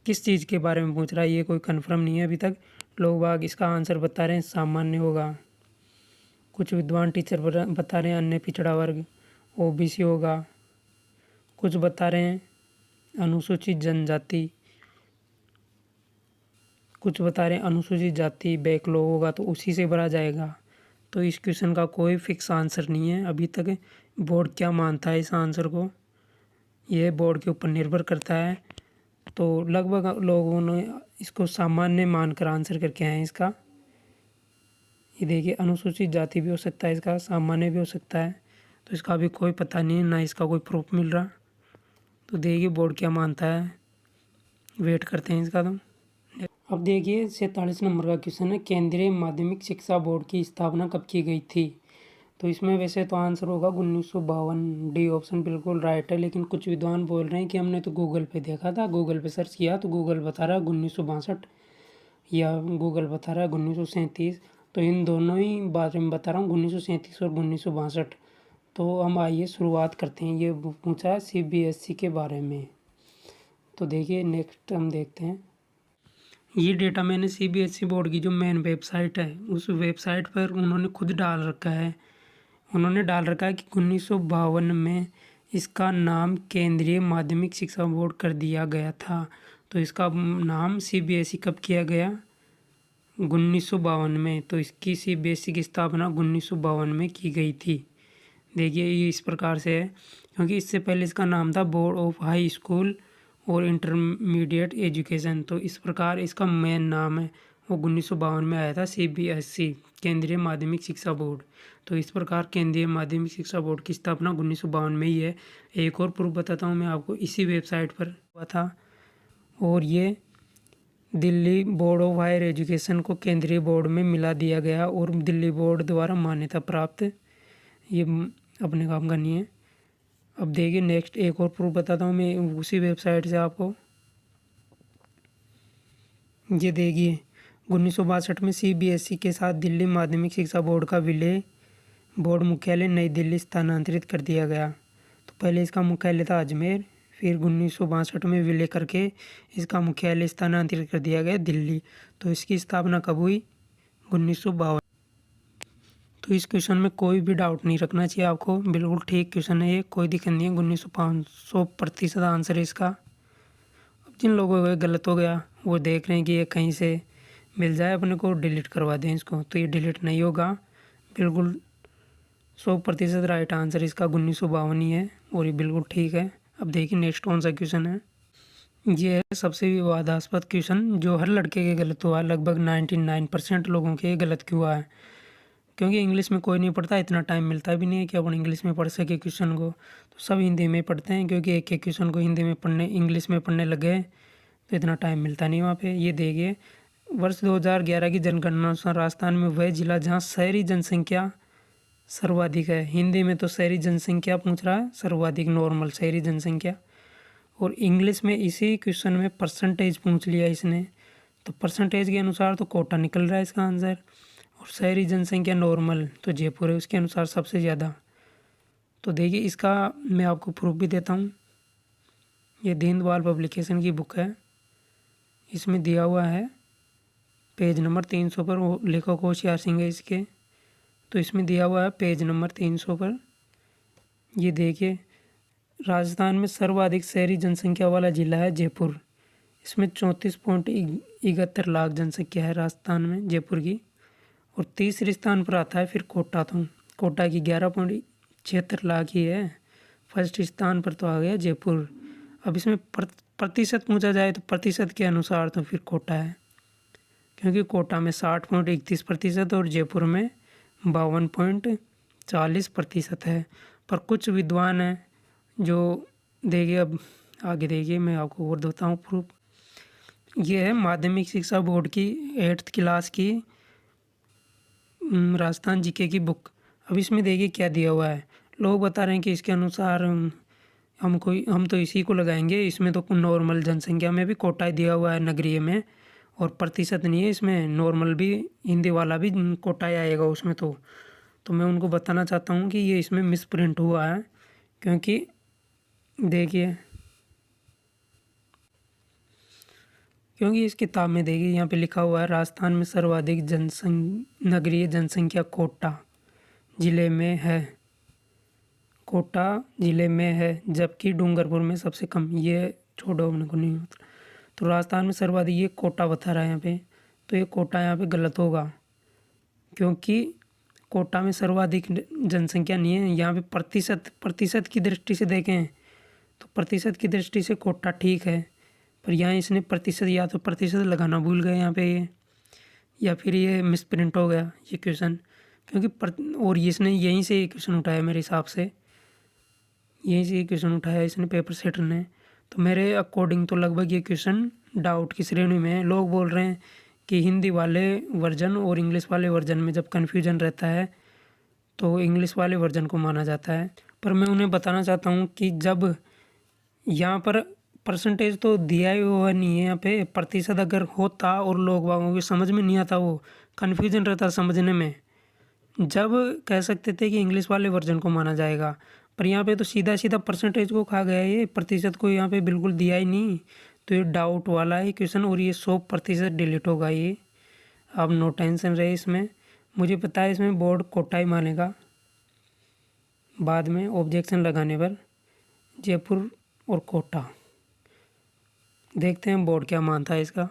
किस चीज़ के बारे में पूछ रहा है, ये कोई कन्फर्म नहीं है अभी तक। लोग बाग इसका आंसर बता रहे हैं सामान्य होगा, कुछ विद्वान टीचर बता रहे हैं अन्य पिछड़ा वर्ग OBC होगा, कुछ बता रहे हैं अनुसूचित जनजाति, कुछ बता रहे हैं अनुसूचित जाति बैकलॉग होगा, तो उसी से भरा जाएगा। तो इस क्वेश्चन का कोई फिक्स आंसर नहीं है अभी तक। बोर्ड क्या मानता है इस आंसर को, यह बोर्ड के ऊपर निर्भर करता है। तो लगभग लोगों ने इसको सामान्य मानकर आंसर करके आए हैं इसका। ये देखिए अनुसूचित जाति भी हो सकता है, इसका सामान्य भी हो सकता है, तो इसका अभी कोई पता नहीं है, ना इसका कोई प्रूफ मिल रहा। तो देखिए बोर्ड क्या मानता है, वेट करते हैं इसका। तो अब देखिए 47 नंबर का क्वेश्चन है, केंद्रीय माध्यमिक शिक्षा बोर्ड की स्थापना कब की गई थी? तो इसमें वैसे तो आंसर होगा 1952, डी ऑप्शन बिल्कुल राइट है। लेकिन कुछ विद्वान बोल रहे हैं कि हमने तो गूगल पे देखा था, गूगल पे सर्च किया तो गूगल बता रहा है 1962, या गूगल बता रहा है 1937। तो इन दोनों ही बारे में बता रहा हूँ, 1937 और 1962। तो हम आइए शुरुआत करते हैं। ये पूछा है CBSE के बारे में। तो देखिए नेक्स्ट हम देखते हैं। ये डेटा मैंने CBSE बोर्ड की जो मेन वेबसाइट है उस वेबसाइट पर उन्होंने खुद डाल रखा है। उन्होंने डाल रखा है कि 1952 में इसका नाम केंद्रीय माध्यमिक शिक्षा बोर्ड कर दिया गया था। तो इसका नाम CBSE कब किया गया? 1952 में। तो इसकी CBSE की स्थापना 1952 में की गई थी। देखिए ये इस प्रकार से है, क्योंकि इससे पहले इसका नाम था बोर्ड ऑफ हाई स्कूल और इंटरमीडिएट एजुकेशन। तो इस प्रकार इसका मेन नाम है वो 1952 में आया था, CBSE केंद्रीय माध्यमिक शिक्षा बोर्ड। तो इस प्रकार केंद्रीय माध्यमिक शिक्षा बोर्ड की स्थापना 1952 में ही है। एक और प्रूफ बताता हूँ मैं आपको, इसी वेबसाइट पर हुआ था। और ये Delhi board of higher education को केंद्रीय बोर्ड में मिला दिया गया और दिल्ली बोर्ड द्वारा मान्यता प्राप्त। ये अपने काम का नहीं है। अब देखिए नेक्स्ट एक और प्रूफ बताता हूँ मैं उसी वेबसाइट से आपको। ये देखिए 1962 में CBSE के साथ दिल्ली माध्यमिक शिक्षा बोर्ड का विलय बोर्ड मुख्यालय नई दिल्ली स्थानांतरित कर दिया गया। तो पहले इसका मुख्यालय था अजमेर, फिर 1962 में विलय करके इसका मुख्यालय स्थानांतरित कर दिया गया दिल्ली। तो इसकी स्थापना कब हुई? 1952। तो इस क्वेश्चन में कोई भी डाउट नहीं रखना चाहिए आपको, बिल्कुल ठीक क्वेश्चन है ये, कोई दिक्कत नहीं है। 1900% आंसर है इसका। अब जिन लोगों का गलत हो गया वो देख रहे हैं कि ये कहीं से मिल जाए अपने को, डिलीट करवा दें इसको, तो ये डिलीट नहीं होगा। बिल्कुल 100% राइट आंसर इसका 1952 ही है और ये बिल्कुल ठीक है। अब देखिए नेक्स्ट कौन सा क्वेश्चन है। ये है सबसे विवादास्पद क्वेश्चन जो हर लड़के के गलत हुआ है, लगभग 99% लोगों के गलत क्यों हुआ है, क्योंकि इंग्लिश में कोई नहीं पढ़ता, इतना टाइम मिलता भी नहीं है कि अपन इंग्लिश में पढ़ सके क्वेश्चन को। तो सब हिंदी में पढ़ते हैं, क्योंकि एक एक क्वेश्चन को हिंदी में पढ़ने इंग्लिश में पढ़ने लग गए तो इतना टाइम मिलता नहीं वहाँ पे। ये देखिए वर्ष 2011 की जनगणना अनुसार राजस्थान में वह जिला जहाँ शहरी जनसंख्या सर्वाधिक है। हिंदी में तो शहरी जनसंख्या पूछ रहा है, सर्वाधिक नॉर्मल शहरी जनसंख्या, और इंग्लिश में इसी क्वेश्चन में परसेंटेज पूछ लिया इसने। तो परसेंटेज के अनुसार तो कोटा निकल रहा है इसका आंसर, और शहरी जनसंख्या नॉर्मल तो जयपुर है उसके अनुसार सबसे ज़्यादा। तो देखिए इसका मैं आपको प्रूफ भी देता हूँ। ये दीनदयाल पब्लिकेशन की बुक है, इसमें दिया हुआ है पेज नंबर 300 पर, वो लेखक होशियार सिंह है इसके। तो इसमें दिया हुआ है पेज नंबर 300 पर, ये देखिए राजस्थान में सर्वाधिक शहरी जनसंख्या वाला जिला है जयपुर। इसमें 34.71 लाख जनसंख्या है राजस्थान में जयपुर की। और तीसरे स्थान पर आता है फिर कोटा। तो कोटा की 11.76 लाख ही है। फर्स्ट स्थान पर तो आ गया जयपुर। अब इसमें प्रतिशत पूछा जाए तो प्रतिशत के अनुसार तो फिर कोटा है, क्योंकि कोटा में 60.31% और जयपुर में 52.40% है। पर कुछ विद्वान हैं जो देखिए, अब आगे देखिए मैं आपको और देता हूँ प्रूफ। ये है माध्यमिक शिक्षा बोर्ड की 8th क्लास की राजस्थान जीके की बुक। अब इसमें देखिए क्या दिया हुआ है। लोग बता रहे हैं कि इसके अनुसार हम तो इसी को लगाएंगे, इसमें तो नॉर्मल जनसंख्या में भी कोटा ही दिया हुआ है नगरीय में, और प्रतिशत नहीं है इसमें, नॉर्मल भी हिंदी वाला भी कोटा ही आएगा उसमें। तो मैं उनको बताना चाहता हूँ कि ये इसमें मिसप्रिंट हुआ है, क्योंकि देखिए क्योंकि इस किताब में देखिए यहाँ पे लिखा हुआ है राजस्थान में सर्वाधिक नगरीय जनसंख्या कोटा जिले में है, कोटा जिले में है, जबकि डूंगरपुर में सबसे कम। ये छोड़ो, अपने को नहीं होता। तो राजस्थान में सर्वाधिक ये कोटा बता रहा है यहाँ पे, तो ये कोटा यहाँ पे गलत होगा, क्योंकि कोटा में सर्वाधिक जनसंख्या नहीं है। यहाँ पे प्रतिशत की दृष्टि से देखें तो प्रतिशत की दृष्टि से कोटा ठीक है, पर यहाँ इसने प्रतिशत या तो प्रतिशत लगाना भूल गए यहाँ पे ये, या फिर ये मिसप्रिंट हो गया ये क्वेश्चन, क्योंकि और इसने यहीं से क्वेश्चन उठाया मेरे हिसाब से, यहीं से क्वेश्चन उठाया इसने पेपर सेटर ने। तो मेरे अकॉर्डिंग तो लगभग ये क्वेश्चन डाउट की श्रेणी में है। लोग बोल रहे हैं कि हिंदी वाले वर्जन और इंग्लिश वाले वर्जन में जब कन्फ्यूजन रहता है तो इंग्लिश वाले वर्जन को माना जाता है। पर मैं उन्हें बताना चाहता हूँ कि जब यहाँ पर परसेंटेज तो दिया ही हुआ नहीं है, यहाँ पे प्रतिशत अगर होता और लोग बागों की समझ में नहीं आता, वो कन्फ्यूजन रहता समझने में, जब कह सकते थे कि इंग्लिश वाले वर्जन को माना जाएगा। पर यहाँ पे तो सीधा सीधा परसेंटेज को खा गया, ये प्रतिशत को यहाँ पे बिल्कुल दिया ही नहीं। तो ये डाउट वाला है क्वेश्चन, और ये 100% डिलीट होगा ये। अब नो टेंशन रहे इसमें, मुझे पता है इसमें बोर्ड कोटा ही मानेगा बाद में ऑब्जेक्शन लगाने पर, जयपुर और कोटा। देखते हैं बोर्ड क्या मानता है इसका,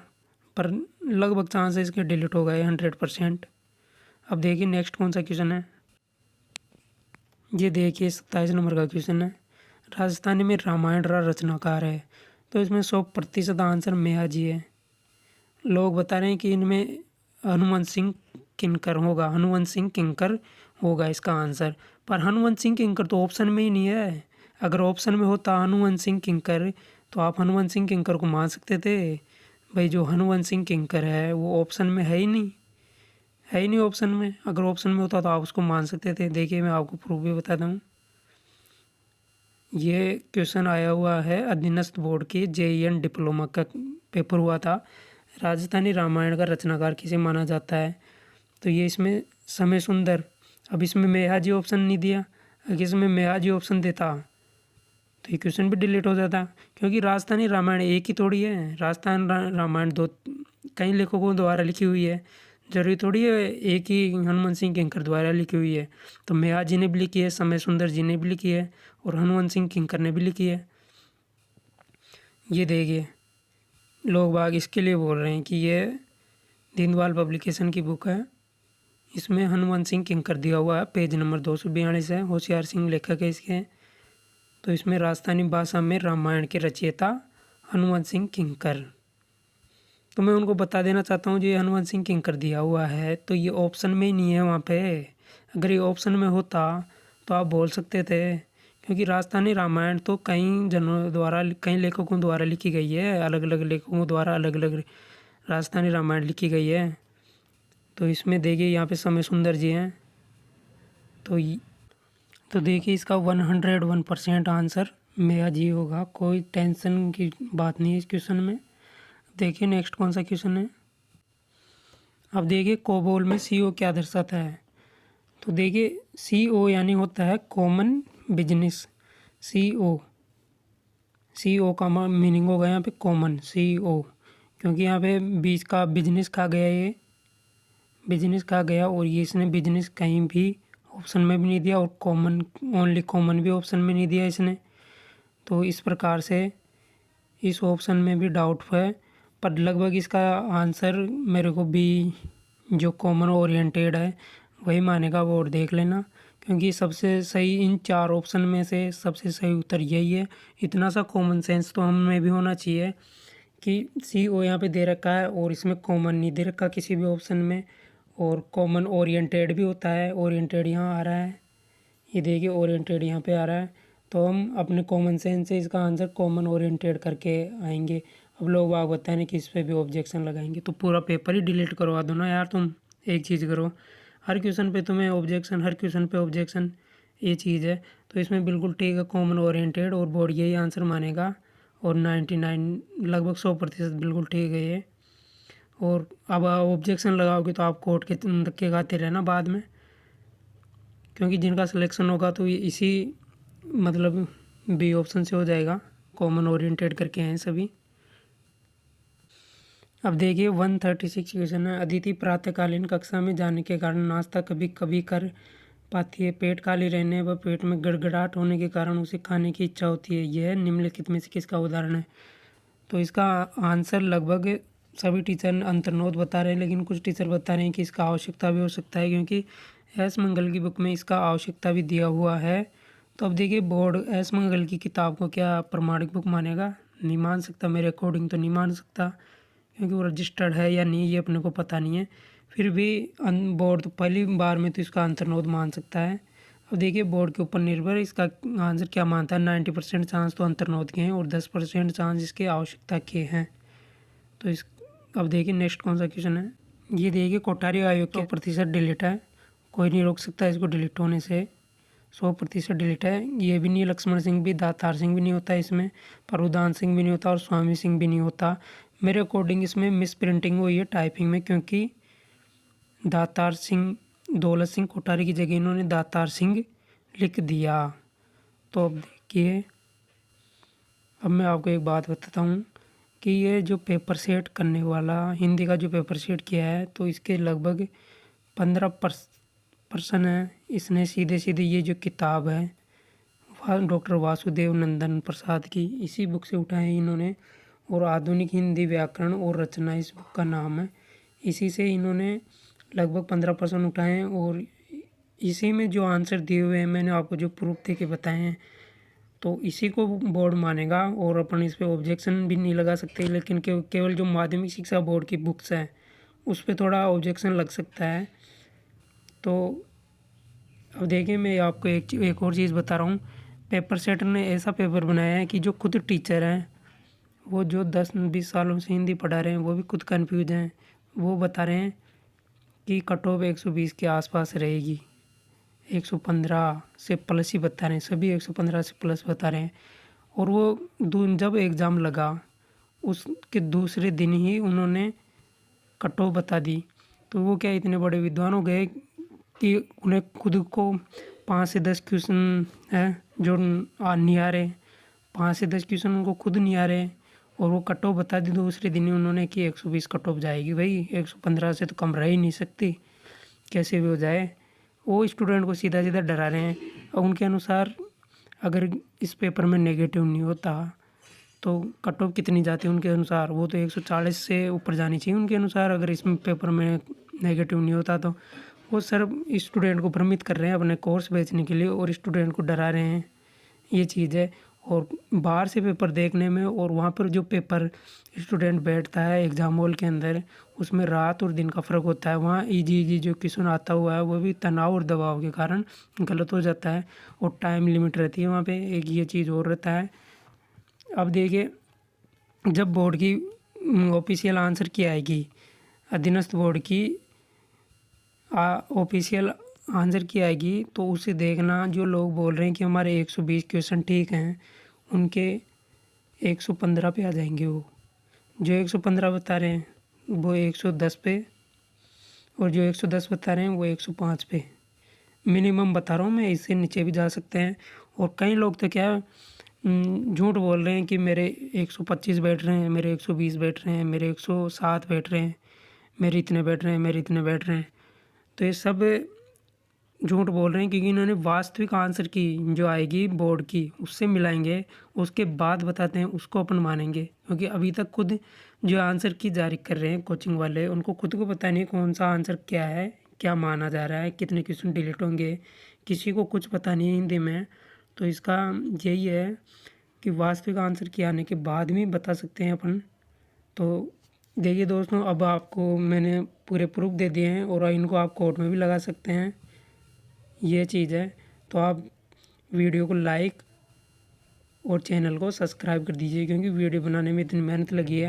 पर लगभग चांस है इसके डिलीट हो गए 100%। अब देखिए नेक्स्ट कौन सा क्वेश्चन है। ये देखिए 27 नंबर का क्वेश्चन है। राजस्थानी में रामायण रचनाकार है, तो इसमें 100% आंसर मेहाजी है। लोग बता रहे हैं कि इनमें हनुवंत सिंह किंकर होगा, हनुवंत सिंह किंकर होगा इसका आंसर, पर हनुवंत सिंह किंकर तो ऑप्शन में ही नहीं है। अगर ऑप्शन में होता हनुवंत सिंह किंकर तो आप हनुवंत सिंह किंकर को मान सकते थे, भाई जो हनुवंत सिंह किंकर है वो ऑप्शन में है ही नहीं, है ही नहीं ऑप्शन में। अगर ऑप्शन में होता तो आप उसको मान सकते थे। देखिए मैं आपको प्रूफ भी बताता हूँ। ये क्वेश्चन आया हुआ है अधीनस्थ बोर्ड के JEN डिप्लोमा का पेपर हुआ था। राजस्थानी रामायण का रचनाकार किसे माना जाता है? तो ये इसमें समय सुंदर। अब इसमें मेहाजी ऑप्शन नहीं दिया, अगर इसमें मेहाजी ऑप्शन देता तो ये क्वेश्चन भी डिलीट हो जाता, क्योंकि राजस्थानी रामायण एक ही थोड़ी है। राजस्थान रामायण दो कई लेखकों द्वारा लिखी हुई है, जरूरी थोड़ी है एक ही हनुमंत सिंह किंकर द्वारा लिखी हुई है। तो मेहाजी ने भी लिखी है, समय सुंदर जी ने भी लिखी है और हनुमंत सिंह किंकर ने भी लिखी है। ये देखिए लोग बाग इसके लिए बोल रहे हैं कि ये दीनदयाल पब्लिकेशन की बुक है। इसमें हनुमंत सिंह किंकर दिया हुआ है, पेज नंबर 242 है, होशियार सिंह लेखक है इसके। तो इसमें राजस्थानी भाषा में रामायण के रचयिता हनुमंत सिंह किंकर। तो मैं उनको बता देना चाहता हूँ जो ये हनुमंत सिंह किंकर दिया हुआ है तो ये ऑप्शन में ही नहीं है वहाँ पे। अगर ये ऑप्शन में होता तो आप बोल सकते थे, क्योंकि राजस्थानी रामायण तो कई जनों द्वारा, कई लेखकों द्वारा लिखी गई है, अलग अलग लेखकों द्वारा अलग अलग राजस्थानी रामायण लिखी गई है। तो इसमें देखिए यहाँ पे समय सुंदर जी हैं। तो देखिए इसका 101% आंसर मेरा जी होगा, कोई टेंशन की बात नहीं है इस क्वेश्चन में। देखिए नेक्स्ट कौन सा क्वेश्चन है। अब देखिए कोबोल में CO क्या दर्शाता है? तो देखिए CO यानी होता है कॉमन बिजनेस। CO का मीनिंग होगा यहाँ पे कॉमन, CO, क्योंकि यहाँ पे बीच का बिजनेस खा गया, ये बिजनेस खा गया और ये इसने बिजनेस कहीं भी ऑप्शन में भी नहीं दिया और कॉमन, ओनली कॉमन भी ऑप्शन में नहीं दिया इसने। तो इस प्रकार से इस ऑप्शन में भी डाउट है, पर लगभग इसका आंसर मेरे को भी जो कॉमन ओरिएंटेड है वही मानेगा, वो और देख लेना, क्योंकि सबसे सही इन 4 ऑप्शन में से सबसे सही उत्तर यही है। इतना सा कॉमन सेंस तो हमें भी होना चाहिए कि CO यहाँ पे दे रखा है और इसमें कॉमन नहीं दे रखा किसी भी ऑप्शन में, और कॉमन ओरिएंटेड भी होता है, ओरिएंटेड यहाँ आ रहा है, ये देखिए ओरिएंटेड यहाँ पे आ रहा है। तो हम अपने कॉमन सेंस से इसका आंसर कॉमन ओरिएंटेड करके आएंगे। अब लोग बाग बताए ना कि इस पर भी ऑब्जेक्शन लगाएंगे, तो पूरा पेपर ही डिलीट करवा दो ना यार तुम। एक चीज़ करो, हर क्वेश्चन पे तुम्हें ऑब्जेक्शन, हर क्वेश्चन पे ऑब्जेक्शन, ये चीज़ है। तो इसमें बिल्कुल ठीक है कॉमन ओरिएंटेड, और बोर्ड यही आंसर मानेगा, और 99 लगभग 100% बिल्कुल ठीक है ये। और अब ऑब्जेक्शन लगाओगे तो आप कोर्ट के धक्के खाते रहना बाद में, क्योंकि जिनका सिलेक्शन होगा तो ये इसी मतलब B ऑप्शन से हो जाएगा, कॉमन ओरिएंटेड करके हैं सभी। अब देखिए 136 क्वेश्चन है। अदिति प्रातःकालीन कक्षा में जाने के कारण नाश्ता कभी कभी कर पाती है। पेट खाली रहने व पेट में गड़गड़ाहट होने के कारण उसे खाने की इच्छा होती है। यह निम्नलिखित में से किसका उदाहरण है? तो इसका आंसर लगभग सभी टीचर अंतर्नोद बता रहे हैं, लेकिन कुछ टीचर बता रहे हैं कि इसका आवश्यकता भी हो सकता है, क्योंकि एस मंगल की बुक में इसका आवश्यकता भी दिया हुआ है। तो अब देखिए बोर्ड एस मंगल की किताब को क्या प्रमाणिक बुक मानेगा? नहीं मान सकता, मेरे अकॉर्डिंग तो नहीं मान सकता, क्योंकि वो रजिस्टर्ड है या नहीं ये अपने को पता नहीं है। फिर भी बोर्ड तो पहली बार में तो इसका अंतर्नोद मान सकता है। अब देखिए बोर्ड के ऊपर निर्भर इसका आंसर क्या मानता है। 90% चांस तो अंतर्नोद के हैं और 10% चांस इसके आवश्यकता के हैं। तो इस अब देखिए नेक्स्ट कौन सा क्वेश्चन है। ये देखिए कोठारी आयोग के 100% डिलीट है, कोई नहीं रोक सकता इसको डिलीट होने से, 100% डिलीट है। ये भी नहीं, लक्ष्मण सिंह भी, दातार सिंह भी नहीं होता इसमें, प्रभुदान सिंह भी नहीं होता और स्वामी सिंह भी नहीं होता। मेरे अकॉर्डिंग इसमें मिस प्रिंटिंग हुई है टाइपिंग में, क्योंकि दातार सिंह, दौलत सिंह कोठारी की जगह इन्होंने दातार सिंह लिख दिया। तो अब देखिए, अब मैं आपको एक बात बताता हूँ कि ये जो पेपर सेट करने वाला हिंदी का जो पेपर सेट किया है, तो इसके लगभग 15% है। इसने सीधे सीधे ये जो किताब है डॉक्टर वासुदेव नंदन प्रसाद की, इसी बुक से उठाए हैं इन्होंने, और आधुनिक हिंदी व्याकरण और रचना इस बुक का नाम है। इसी से इन्होंने लगभग 15% उठाए हैं, और इसी में जो आंसर दिए हुए हैं मैंने आपको जो प्रूफ दे के बताए हैं, तो इसी को बोर्ड मानेगा। और अपन इस पर ऑब्जेक्शन भी नहीं लगा सकते, लेकिन केवल जो माध्यमिक शिक्षा बोर्ड की बुक्स हैं उस पर थोड़ा ऑब्जेक्शन लग सकता है। तो अब देखिए मैं आपको एक और चीज़ बता रहा हूँ। पेपर सेटर ने ऐसा पेपर बनाया है कि जो खुद टीचर हैं वो जो 10-20 सालों से हिंदी पढ़ा रहे हैं वो भी खुद कन्फ्यूज हैं। वो बता रहे हैं कि कट ऑफ 120 के आसपास रहेगी, 115 से प्लस ही बता रहे हैं, सभी 115 से प्लस बता रहे हैं। और वो जब एग्ज़ाम लगा उसके दूसरे दिन ही उन्होंने कट ऑफ बता दी। तो वो क्या इतने बड़े विद्वान हो गए कि उन्हें खुद को 5 से 10 क्वेश्चन है जो नहीं आ रहे, 5 से 10 क्वेश्चन उनको खुद नहीं आ रहे, और वो कट ऑफ बता दी दूसरे दिन ही उन्होंने कि 120 कट ऑफ जाएगी। भाई 115 से तो कम रह ही नहीं सकती, कैसे भी हो जाए। वो स्टूडेंट को सीधा सीधा डरा रहे हैं। और उनके अनुसार अगर इस पेपर में नेगेटिव नहीं होता तो कट ऑफ कितनी जाती है उनके अनुसार, वो तो 140 से ऊपर जानी चाहिए उनके अनुसार। अगर इसमें पेपर में नेगेटिव नहीं होता तो वो सर स्टूडेंट को भ्रमित कर रहे हैं अपने कोर्स बेचने के लिए और स्टूडेंट को डरा रहे हैं, ये चीज़ है। और बाहर से पेपर देखने में और वहाँ पर जो पेपर स्टूडेंट बैठता है एग्ज़ाम हॉल के अंदर, उसमें रात और दिन का फ़र्क होता है। वहाँ इजी जो क्वेश्चन आता हुआ है वो भी तनाव और दबाव के कारण गलत हो जाता है, और टाइम लिमिट रहती है वहाँ पे, एक ये चीज़ और रहता है। अब देखिए, जब बोर्ड की ऑफिशियल आंसर की आएगी, अधीनस्थ बोर्ड की ऑफिशियल आंसर की आएगी, तो उसे देखना। जो लोग बोल रहे हैं कि हमारे 120 क्वेश्चन ठीक हैं, उनके 115 पे आ जाएंगे। वो जो 115 बता रहे हैं वो 110 पे, और जो 110 बता रहे हैं वो 105 पे मिनिमम बता रहा हूँ मैं, इससे नीचे भी जा सकते हैं। और कई लोग तो क्या झूठ बोल रहे हैं कि मेरे 125 बैठ रहे हैं, मेरे 120 बैठ रहे हैं, मेरे 107 बैठ रहे हैं, मेरे इतने बैठ रहे हैं, मेरे इतने बैठ रहे हैं। तो ये सब झूठ बोल रहे हैं, क्योंकि इन्होंने वास्तविक आंसर की जो आएगी बोर्ड की उससे मिलाएंगे, उसके बाद बताते हैं, उसको अपन मानेंगे। क्योंकि अभी तक खुद जो आंसर की जारी कर रहे हैं कोचिंग वाले, उनको खुद को पता नहीं कौन सा आंसर क्या है, क्या माना जा रहा है, कितने क्वेश्चन डिलीट होंगे, किसी को कुछ पता नहीं है हिंदी में। तो इसका यही है कि वास्तविक आंसर के आने के बाद भी बता सकते हैं अपन। तो देखिए दोस्तों, अब आपको मैंने पूरे प्रूफ दे दिए हैं और इनको आप कोर्ट में भी लगा सकते हैं, ये चीज़ है। तो आप वीडियो को लाइक और चैनल को सब्सक्राइब कर दीजिए, क्योंकि वीडियो बनाने में इतनी मेहनत लगी है।